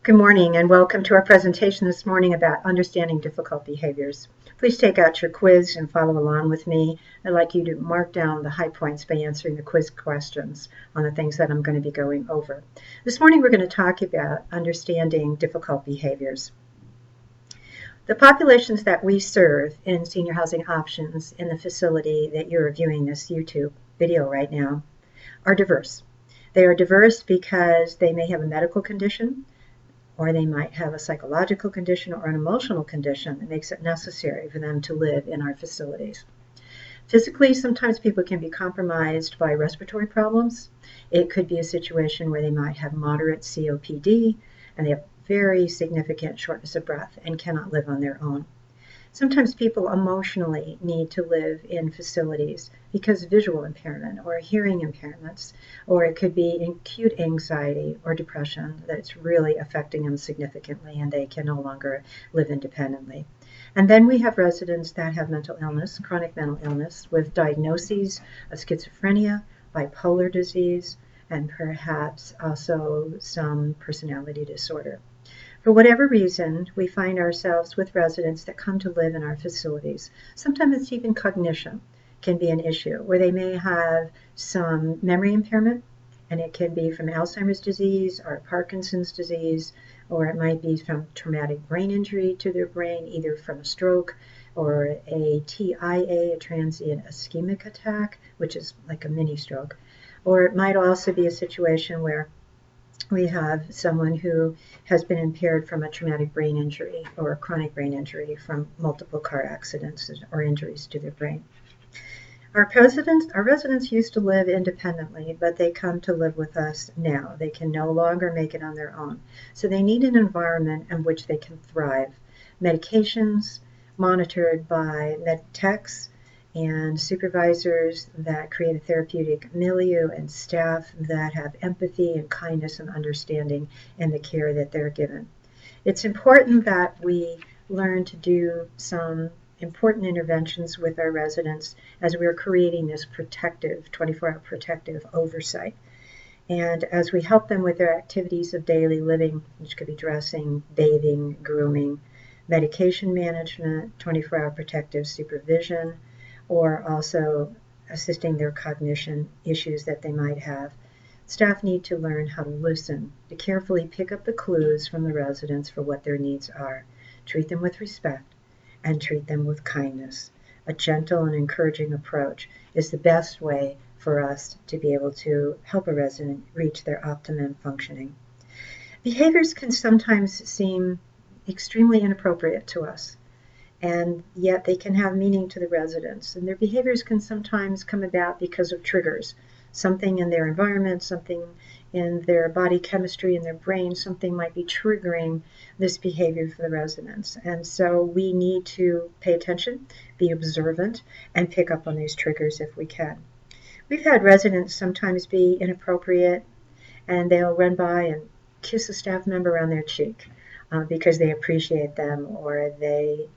Good morning and welcome to our presentation this morning about understanding difficult behaviors. Please take out your quiz and follow along with me. I'd like you to mark down the high points by answering the quiz questions on the things that I'm going to be going over. This morning we're going to talk about understanding difficult behaviors. The populations that we serve in senior housing options in the facility that you're viewing this YouTube video right now are diverse. They are diverse because they may have a medical condition, or they might have a psychological condition or an emotional condition that makes it necessary for them to live in our facilities. Physically, sometimes people can be compromised by respiratory problems. It could be a situation where they might have moderate COPD and they have very significant shortness of breath and cannot live on their own. Sometimes people emotionally need to live in facilities because of visual impairment or hearing impairments, or it could be acute anxiety or depression that's really affecting them significantly and they can no longer live independently. And then we have residents that have mental illness, chronic mental illness, with diagnoses of schizophrenia, bipolar disease, and perhaps also some personality disorder. For whatever reason, we find ourselves with residents that come to live in our facilities. Sometimes it's even cognition can be an issue, where they may have some memory impairment, and it can be from Alzheimer's disease or Parkinson's disease, or it might be from traumatic brain injury to their brain, either from a stroke or a TIA, a transient ischemic attack, which is like a mini stroke. Or it might also be a situation where we have someone who has been impaired from a traumatic brain injury or a chronic brain injury from multiple car accidents or injuries to their brain. Our residents used to live independently, but they come to live with us now. They can no longer make it on their own. So they need an environment in which they can thrive. Medications monitored by med techs and supervisors that create a therapeutic milieu, and staff that have empathy and kindness and understanding in the care that they're given. It's important that we learn to do some important interventions with our residents as we're creating this protective, 24-hour protective oversight. And as we help them with their activities of daily living, which could be dressing, bathing, grooming, medication management, 24-hour protective supervision, or also assisting their cognition issues that they might have. Staff need to learn how to listen, to carefully pick up the clues from the residents for what their needs are, treat them with respect, and treat them with kindness. A gentle and encouraging approach is the best way for us to be able to help a resident reach their optimum functioning. Behaviors can sometimes seem extremely inappropriate to us, and yet they can have meaning to the residents. And their behaviors can sometimes come about because of triggers, something in their environment, something in their body chemistry, in their brain, something might be triggering this behavior for the residents. And so we need to pay attention, be observant, and pick up on these triggers if we can. We've had residents sometimes be inappropriate, and they'll run by and kiss a staff member on their cheek because they appreciate them, or they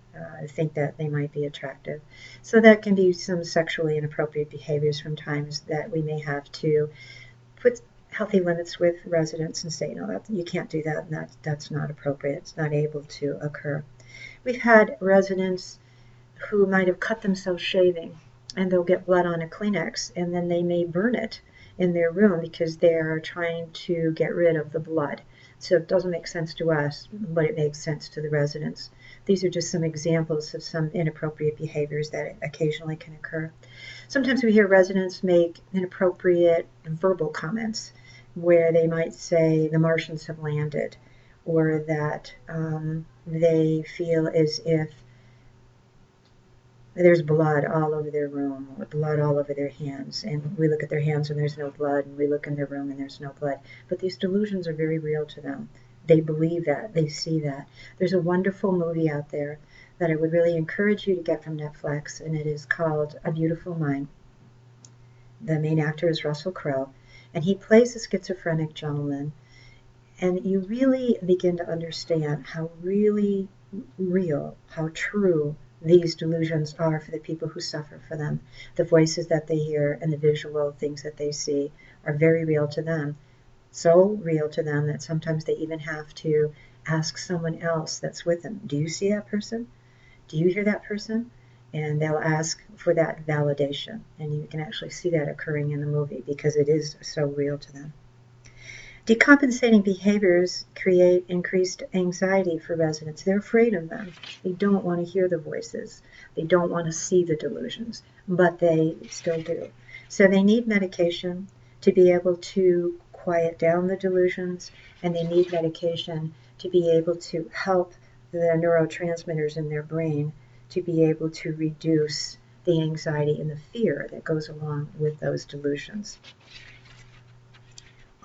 think that they might be attractive. So that can be some sexually inappropriate behaviors from times that we may have to put healthy limits with residents and say, no, you can't do that, and that's not appropriate. It's not able to occur. We've had residents who might have cut themselves shaving, and they'll get blood on a Kleenex, and then they may burn it in their room because they're trying to get rid of the blood. So it doesn't make sense to us, but it makes sense to the residents. These are just some examples of some inappropriate behaviors that occasionally can occur. Sometimes we hear residents make inappropriate verbal comments where they might say the Martians have landed, or that they feel as if there's blood all over their room, or blood all over their hands, and we look at their hands and there's no blood, and we look in their room and there's no blood. But these delusions are very real to them. They believe that, they see that. There's a wonderful movie out there that I would really encourage you to get from Netflix, and it is called A Beautiful Mind. The main actor is Russell Crowe, and he plays a schizophrenic gentleman, and you really begin to understand how really real, how true these delusions are for the people who suffer for them. The voices that they hear and the visual things that they see are very real to them. so real to them that sometimes they even have to ask someone else that's with them, do you see that person? Do you hear that person? And they'll ask for that validation. And you can actually see that occurring in the movie because it is so real to them. Decompensating behaviors create increased anxiety for residents. They're afraid of them. They don't want to hear the voices. They don't want to see the delusions, but they still do. So they need medication to be able to quiet down the delusions, and they need medication to be able to help the neurotransmitters in their brain to be able to reduce the anxiety and the fear that goes along with those delusions.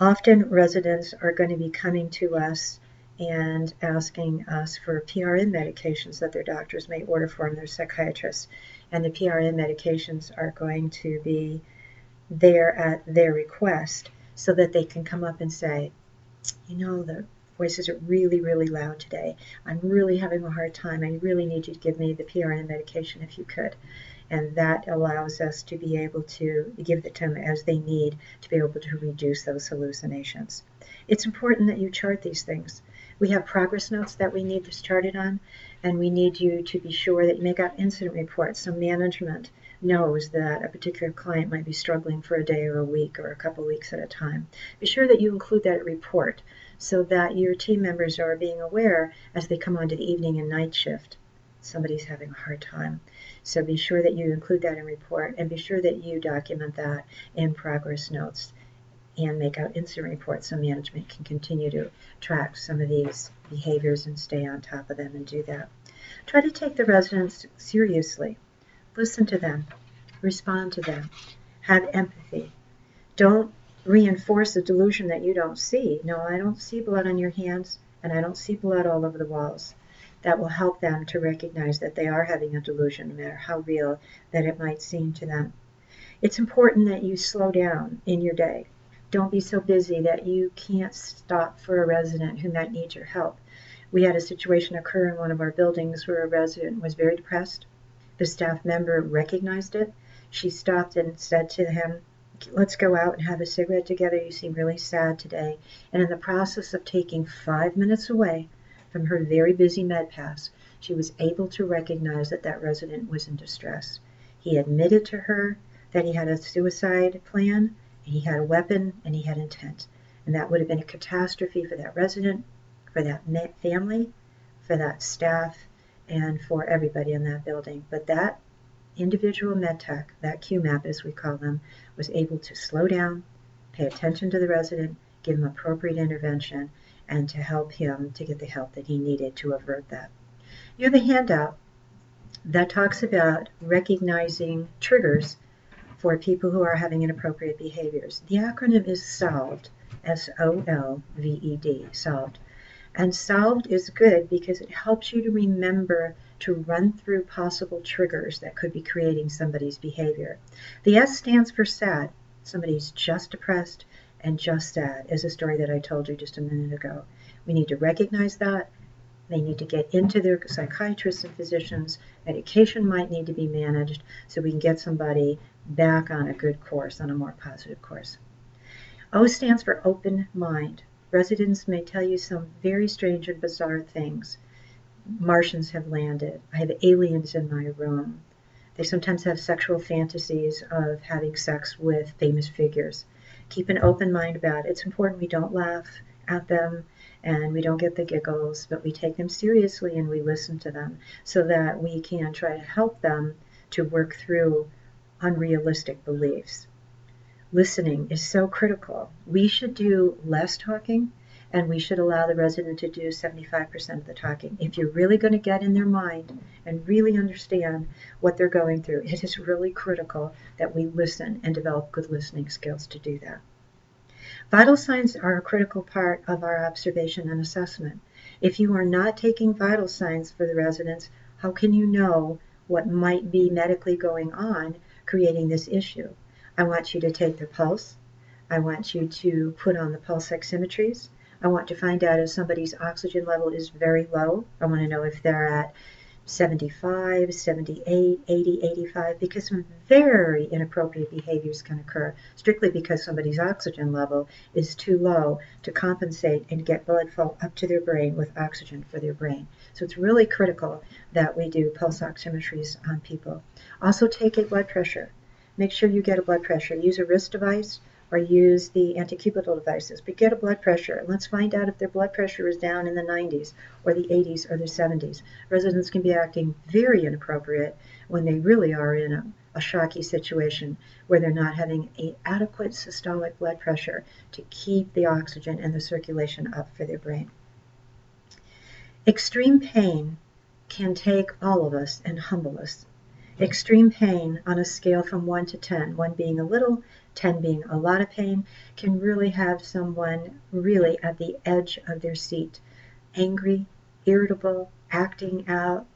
Often residents are going to be coming to us and asking us for PRN medications that their doctors may order for them, their psychiatrists. And the PRN medications are going to be there at their request so that they can come up and say, you know, the voices are really, really loud today. I'm really having a hard time. I really need you to give me the PRN medication if you could. And that allows us to be able to give it to them as they need to be able to reduce those hallucinations. It's important that you chart these things. We have progress notes that we need this charted on, and we need you to be sure that you make out incident reports so management knows that a particular client might be struggling for a day or a week or a couple weeks at a time. Be sure that you include that report so that your team members are being aware as they come onto the evening and night shift. Somebody's having a hard time. So be sure that you include that in report, and be sure that you document that in progress notes and make out incident reports so management can continue to track some of these behaviors and stay on top of them and do that. Try to take the residents seriously. Listen to them. Respond to them. Have empathy. Don't reinforce the delusion that you don't see. No, I don't see blood on your hands, and I don't see blood all over the walls. That will help them to recognize that they are having a delusion, no matter how real that it might seem to them. It's important that you slow down in your day. Don't be so busy that you can't stop for a resident who might need your help. We had a situation occur in one of our buildings where a resident was very depressed. The staff member recognized it. She stopped and said to him, let's go out and have a cigarette together. You seem really sad today. And in the process of taking 5 minutes away from her very busy med pass, she was able to recognize that that resident was in distress. He admitted to her that he had a suicide plan, and he had a weapon, and he had intent. And that would have been a catastrophe for that resident, for that family, for that staff, and for everybody in that building. But that individual med tech, that QMAP as we call them, was able to slow down, pay attention to the resident, give him appropriate intervention, and to help him to get the help that he needed to avert that. You have a handout that talks about recognizing triggers for people who are having inappropriate behaviors. The acronym is SOLVED, S-O-L-V-E-D, SOLVED. And SOLVED is good because it helps you to remember to run through possible triggers that could be creating somebody's behavior. The S stands for SAD. Somebody's just depressed and just sad, is a story that I told you just a minute ago. We need to recognize that. They need to get into their psychiatrists and physicians. Medication might need to be managed so we can get somebody back on a good course, on a more positive course. O stands for open mind. Residents may tell you some very strange and bizarre things. Martians have landed. I have aliens in my room. They sometimes have sexual fantasies of having sex with famous figures. Keep an open mind about it. It's important we don't laugh at them and we don't get the giggles, but we take them seriously and we listen to them so that we can try to help them to work through unrealistic beliefs. Listening is so critical. We should do less talking, and we should allow the resident to do 75% of the talking. If you're really going to get in their mind and really understand what they're going through, it is really critical that we listen and develop good listening skills to do that. Vital signs are a critical part of our observation and assessment. If you are not taking vital signs for the residents, how can you know what might be medically going on creating this issue? I want you to take their pulse. I want you to put on the pulse oximetries. I want to find out if somebody's oxygen level is very low. I want to know if they're at 75, 78, 80, 85, because some very inappropriate behaviors can occur strictly because somebody's oxygen level is too low to compensate and get blood flow up to their brain with oxygen for their brain. So it's really critical that we do pulse oximetries on people. Also take a blood pressure. Make sure you get a blood pressure. Use a wrist device or use the anticubital devices, but get a blood pressure. And let's find out if their blood pressure is down in the 90s or the 80s or the 70s. Residents can be acting very inappropriate when they really are in a shocky situation where they're not having an adequate systolic blood pressure to keep the oxygen and the circulation up for their brain. Extreme pain can take all of us and humble us. Extreme pain on a scale from 1 to 10, 1 being a little, 10 being a lot of pain, can really have someone really at the edge of their seat, angry, irritable, acting out,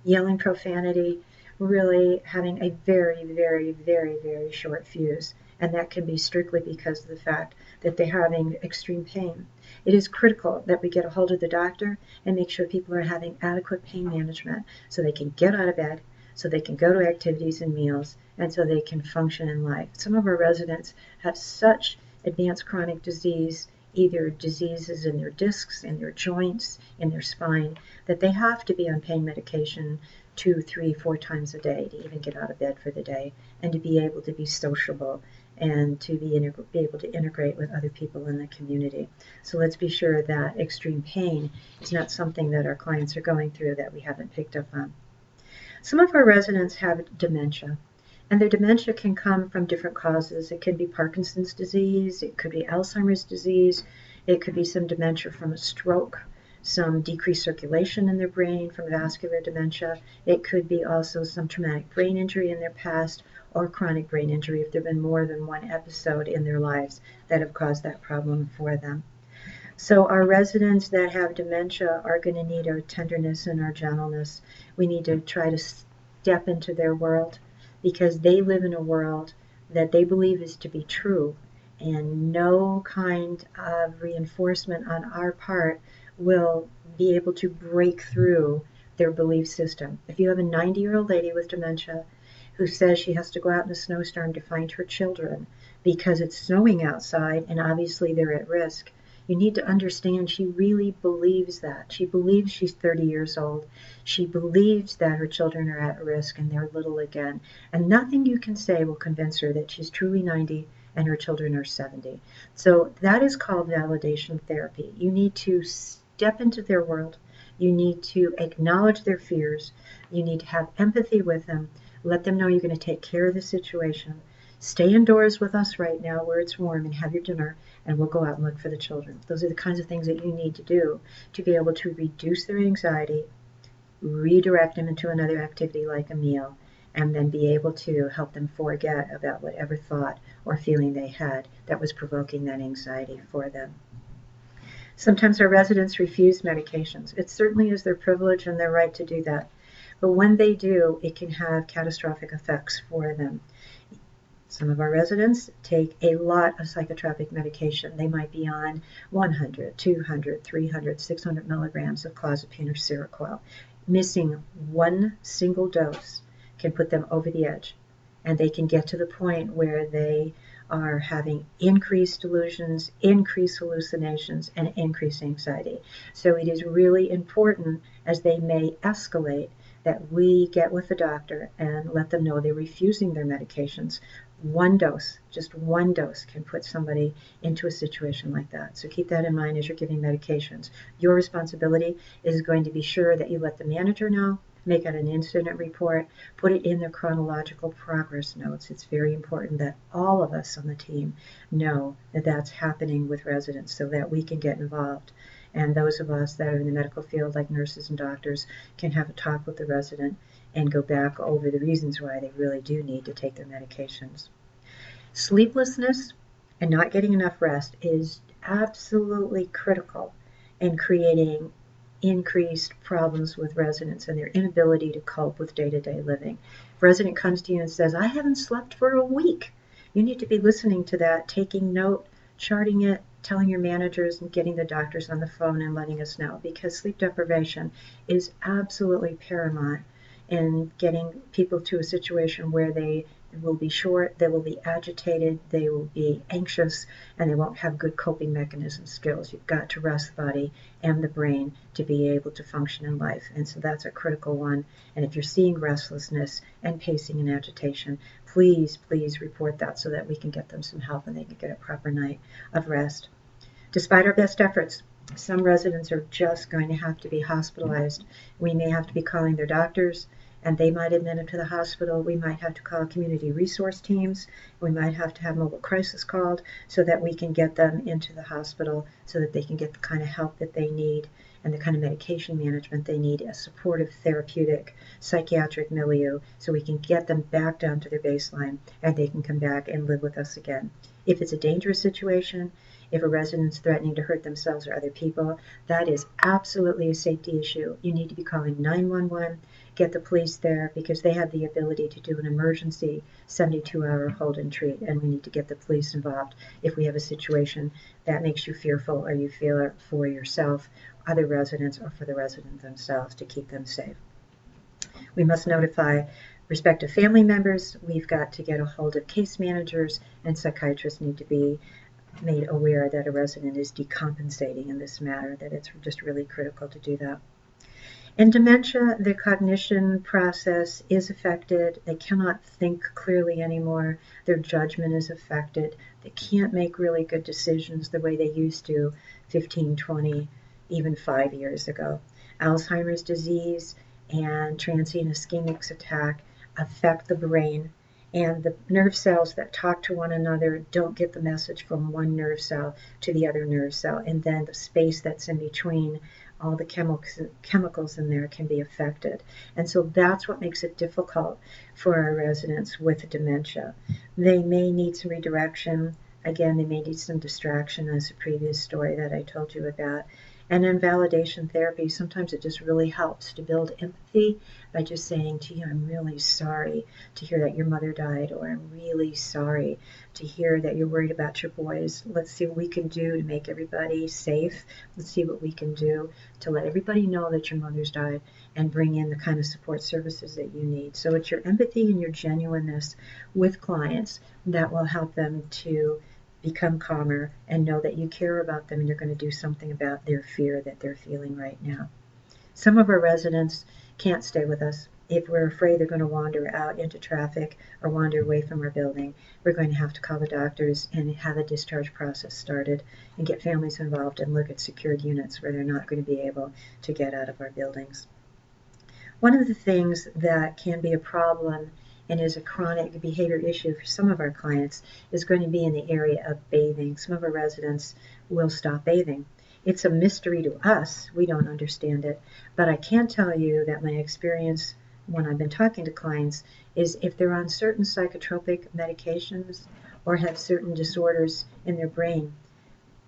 yelling profanity, really having a very, very, very, very short fuse. And that can be strictly because of the fact that they're having extreme pain. It is critical that we get a hold of the doctor and make sure people are having adequate pain management so they can get out of bed, so they can go to activities and meals, and so they can function in life. Some of our residents have such advanced chronic disease, either diseases in their discs, in their joints, in their spine, that they have to be on pain medication 2, 3, 4 times a day to even get out of bed for the day and to be able to be sociable and to be able to integrate with other people in the community. So let's be sure that extreme pain is not something that our clients are going through that we haven't picked up on. Some of our residents have dementia, and their dementia can come from different causes. It could be Parkinson's disease, it could be Alzheimer's disease, it could be some dementia from a stroke, some decreased circulation in their brain from vascular dementia. It could be also some traumatic brain injury in their past or chronic brain injury if there have been more than one episode in their lives that have caused that problem for them. So our residents that have dementia are going to need our tenderness and our gentleness. We need to try to step into their world because they live in a world that they believe is to be true, and no kind of reinforcement on our part will be able to break through their belief system. If you have a 90-year-old lady with dementia who says she has to go out in a snowstorm to find her children because it's snowing outside and obviously they're at risk, you need to understand she really believes that. She believes she's 30 years old. She believes that her children are at risk and they're little again. And nothing you can say will convince her that she's truly 90 and her children are 70. So that is called validation therapy. You need to step into their world. You need to acknowledge their fears. You need to have empathy with them. Let them know you're going to take care of the situation. Stay indoors with us right now where it's warm and have your dinner, and we'll go out and look for the children. Those are the kinds of things that you need to do to be able to reduce their anxiety, redirect them into another activity like a meal, and then be able to help them forget about whatever thought or feeling they had that was provoking that anxiety for them. Sometimes our residents refuse medications. It certainly is their privilege and their right to do that. But when they do, it can have catastrophic effects for them. Some of our residents take a lot of psychotropic medication. They might be on 100, 200, 300, 600 milligrams of clozapine or Seroquel. Missing one single dose can put them over the edge, and they can get to the point where they are having increased delusions, increased hallucinations, and increased anxiety. So it is really important, as they may escalate, that we get with the doctor and let them know they're refusing their medications. One dose, just one dose, can put somebody into a situation like that. So keep that in mind as you're giving medications. Your responsibility is going to be sure that you let the manager know, make out an incident report, put it in their chronological progress notes. It's very important that all of us on the team know that that's happening with residents so that we can get involved. And those of us that are in the medical field, like nurses and doctors, can have a talk with the resident and go back over the reasons why they really do need to take their medications. Sleeplessness and not getting enough rest is absolutely critical in creating increased problems with residents and their inability to cope with day-to-day living. If a resident comes to you and says, I haven't slept for a week, you need to be listening to that, taking note, charting it, telling your managers and getting the doctors on the phone and letting us know, because sleep deprivation is absolutely paramount in getting people to a situation where they will be short, they will be agitated, they will be anxious, and they won't have good coping mechanism skills. You've got to rest the body and the brain to be able to function in life. And so that's a critical one. And if you're seeing restlessness and pacing and agitation, please report that so that we can get them some help and they can get a proper night of rest. Despite our best efforts, some residents are just going to have to be hospitalized. We may have to be calling their doctors, and they might admit them to the hospital. We might have to call community resource teams. We might have to have mobile crisis called so that we can get them into the hospital so that they can get the kind of help that they need and the kind of medication management they need, a supportive therapeutic psychiatric milieu, so we can get them back down to their baseline and they can come back and live with us again. If it's a dangerous situation, if a resident's threatening to hurt themselves or other people, that is absolutely a safety issue. You need to be calling 911, get the police there, because they have the ability to do an emergency 72-hour hold and treat, and we need to get the police involved if we have a situation that makes you fearful or you feel it for yourself, other residents, or for the residents themselves to keep them safe. We must notify respective family members. We've got to get a hold of case managers, and psychiatrists need to be made aware that a resident is decompensating in this matter, that it's just really critical to do that. In dementia, the cognition process is affected. They cannot think clearly anymore. Their judgment is affected. They can't make really good decisions the way they used to 15, 20, even 5 years ago. Alzheimer's disease and transient ischemic attack affect the brain, and the nerve cells that talk to one another don't get the message from one nerve cell to the other nerve cell, and then the space that's in between, all the chemicals in there can be affected. And so that's what makes it difficult for our residents with dementia. They may need some redirection. Again, they may need some distraction, as the previous story that I told you about. And in validation therapy, sometimes it just really helps to build empathy by just saying to you, I'm really sorry to hear that your mother died, or I'm really sorry to hear that you're worried about your boys. Let's see what we can do to make everybody safe. Let's see what we can do to let everybody know that your mother's died and bring in the kind of support services that you need. So it's your empathy and your genuineness with clients that will help them to become calmer and know that you care about them and you're going to do something about their fear that they're feeling right now. Some of our residents can't stay with us. If we're afraid they're going to wander out into traffic or wander away from our building, we're going to have to call the doctors and have a discharge process started and get families involved and look at secured units where they're not going to be able to get out of our buildings. One of the things that can be a problem and is a chronic behavior issue for some of our clients is going to be in the area of bathing. Some of our residents will stop bathing. It's a mystery to us. We don't understand it. But I can tell you that my experience when I've been talking to clients is if they're on certain psychotropic medications or have certain disorders in their brain,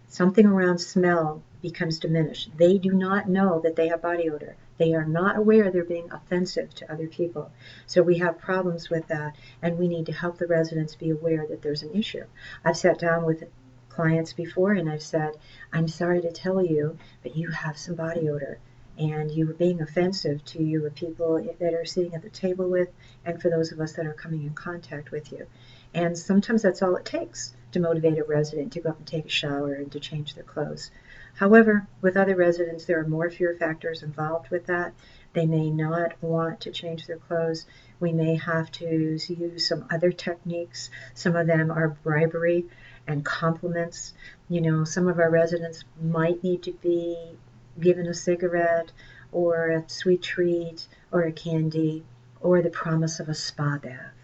something around smell becomes diminished. They do not know that they have body odor. They are not aware they're being offensive to other people. So we have problems with that, and we need to help the residents be aware that there's an issue. I've sat down with clients before and I've said, I'm sorry to tell you, but you have some body odor, and you are being offensive to your people that are sitting at the table with, and for those of us that are coming in contact with you. And sometimes that's all it takes to motivate a resident to go up and take a shower and to change their clothes. However, with other residents, there are more fear factors involved with that. They may not want to change their clothes. We may have to use some other techniques. Some of them are bribery and compliments. You know, some of our residents might need to be given a cigarette or a sweet treat or a candy or the promise of a spa bath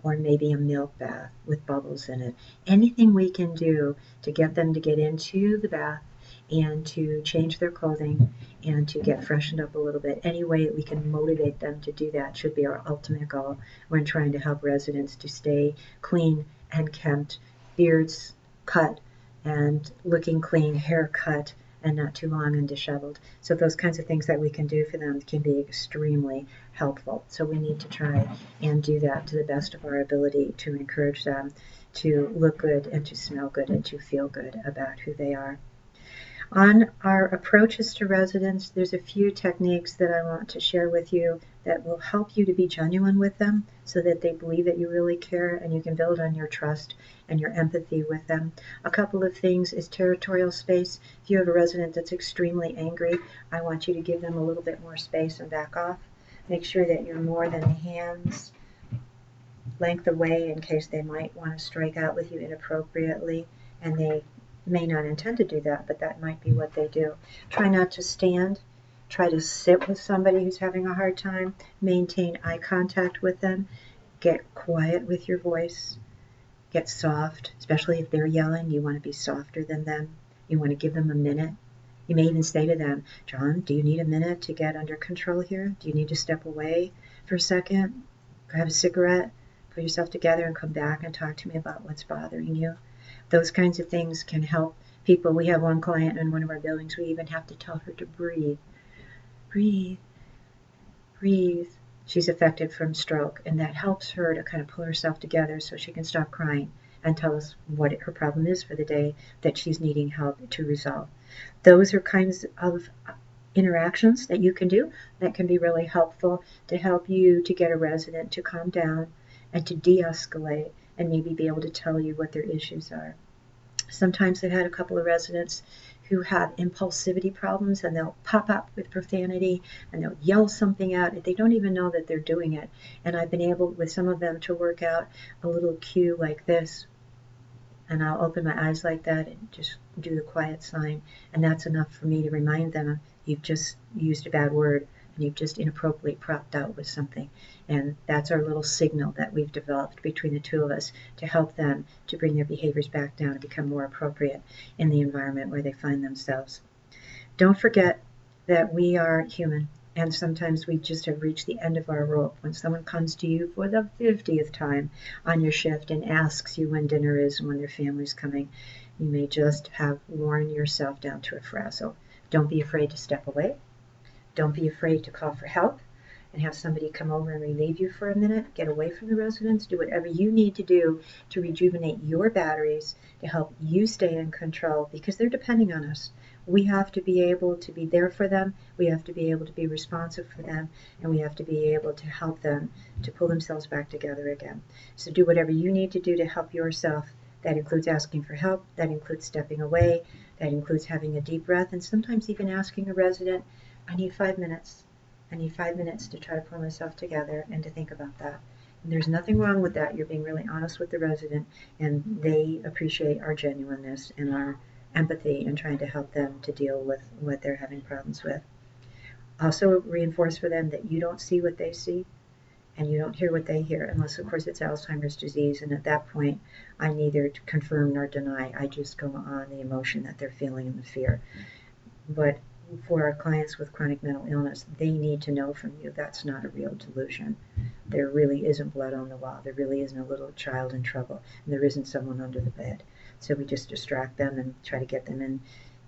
or maybe a milk bath with bubbles in it. Anything we can do to get them to get into the bath and to change their clothing and to get freshened up a little bit. Any way we can motivate them to do that should be our ultimate goal when trying to help residents to stay clean and kempt, beards cut and looking clean, hair cut and not too long and disheveled. So those kinds of things that we can do for them can be extremely helpful. So we need to try and do that to the best of our ability to encourage them to look good and to smell good and to feel good about who they are. On our approaches to residents, there's a few techniques that I want to share with you that will help you to be genuine with them so that they believe that you really care and you can build on your trust and your empathy with them. A couple of things is territorial space. If you have a resident that's extremely angry, I want you to give them a little bit more space and back off. Make sure that you're more than a hand's length away in case they might want to strike out with you inappropriately, and they may not intend to do that, but that might be what they do. Try not to stand. Try to sit with somebody who's having a hard time. Maintain eye contact with them. Get quiet with your voice. Get soft, especially if they're yelling. You want to be softer than them. You want to give them a minute. You may even say to them, John, do you need a minute to get under control here? Do you need to step away for a second? Grab a cigarette, put yourself together, and come back and talk to me about what's bothering you. Those kinds of things can help people. We have one client in one of our buildings, we even have to tell her to breathe. Breathe. Breathe. She's affected from stroke, and that helps her to kind of pull herself together so she can stop crying and tell us what her problem is for the day that she's needing help to resolve. Those are kinds of interactions that you can do that can be really helpful to help you to get a resident to calm down and to de-escalate and maybe be able to tell you what their issues are. Sometimes I've had a couple of residents who have impulsivity problems, and they'll pop up with profanity and they'll yell something out. They don't even know that they're doing it. And I've been able with some of them to work out a little cue like this, and I'll open my eyes like that and just do the quiet sign, and that's enough for me to remind them you've just used a bad word and you've just inappropriately propped out with something. And that's our little signal that we've developed between the two of us to help them to bring their behaviors back down and become more appropriate in the environment where they find themselves. Don't forget that we are human, and sometimes we just have reached the end of our rope. When someone comes to you for the 50th time on your shift and asks you when dinner is and when their family's coming, you may just have worn yourself down to a frazzle. Don't be afraid to step away. Don't be afraid to call for help and have somebody come over and relieve you for a minute. Get away from the residents. Do whatever you need to do to rejuvenate your batteries to help you stay in control, because they're depending on us. We have to be able to be there for them. We have to be able to be responsive for them, and we have to be able to help them to pull themselves back together again. So do whatever you need to do to help yourself. That includes asking for help. That includes stepping away. That includes having a deep breath, and sometimes even asking a resident, I need 5 minutes. I need 5 minutes to try to pull myself together and to think about that. And there's nothing wrong with that. You're being really honest with the resident, and they appreciate our genuineness and our empathy in trying to help them to deal with what they're having problems with. Also reinforce for them that you don't see what they see and you don't hear what they hear, unless of course it's Alzheimer's disease, and at that point I neither confirm nor deny. I just go on the emotion that they're feeling and the fear. But for our clients with chronic mental illness, they need to know from you that's not a real delusion. There really isn't blood on the wall. There really isn't a little child in trouble. And there isn't someone under the bed. So we just distract them and try to get them in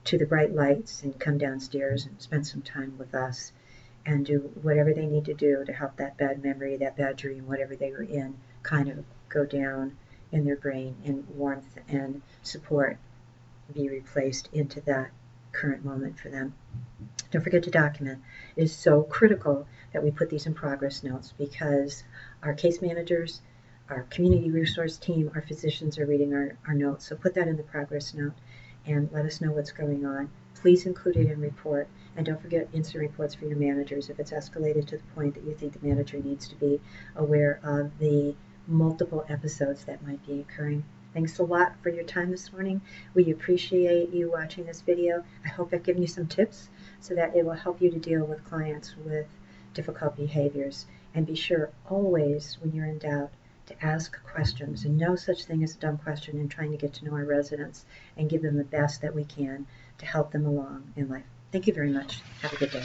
to the bright lights and come downstairs and spend some time with us and do whatever they need to do to help that bad memory, that bad dream, whatever they were in, kind of go down in their brain, and warmth and support be replaced into that current moment for them. Don't forget to document. It is so critical that we put these in progress notes, because our case managers, our community resource team, our physicians are reading our notes. So put that in the progress note and let us know what's going on. Please include it in report, and don't forget instant reports for your managers if it's escalated to the point that you think the manager needs to be aware of the multiple episodes that might be occurring. Thanks a lot for your time this morning. We appreciate you watching this video. I hope I've given you some tips so that it will help you to deal with clients with difficult behaviors. And be sure always, when you're in doubt, to ask questions. And no such thing as a dumb question in trying to get to know our residents and give them the best that we can to help them along in life. Thank you very much. Have a good day.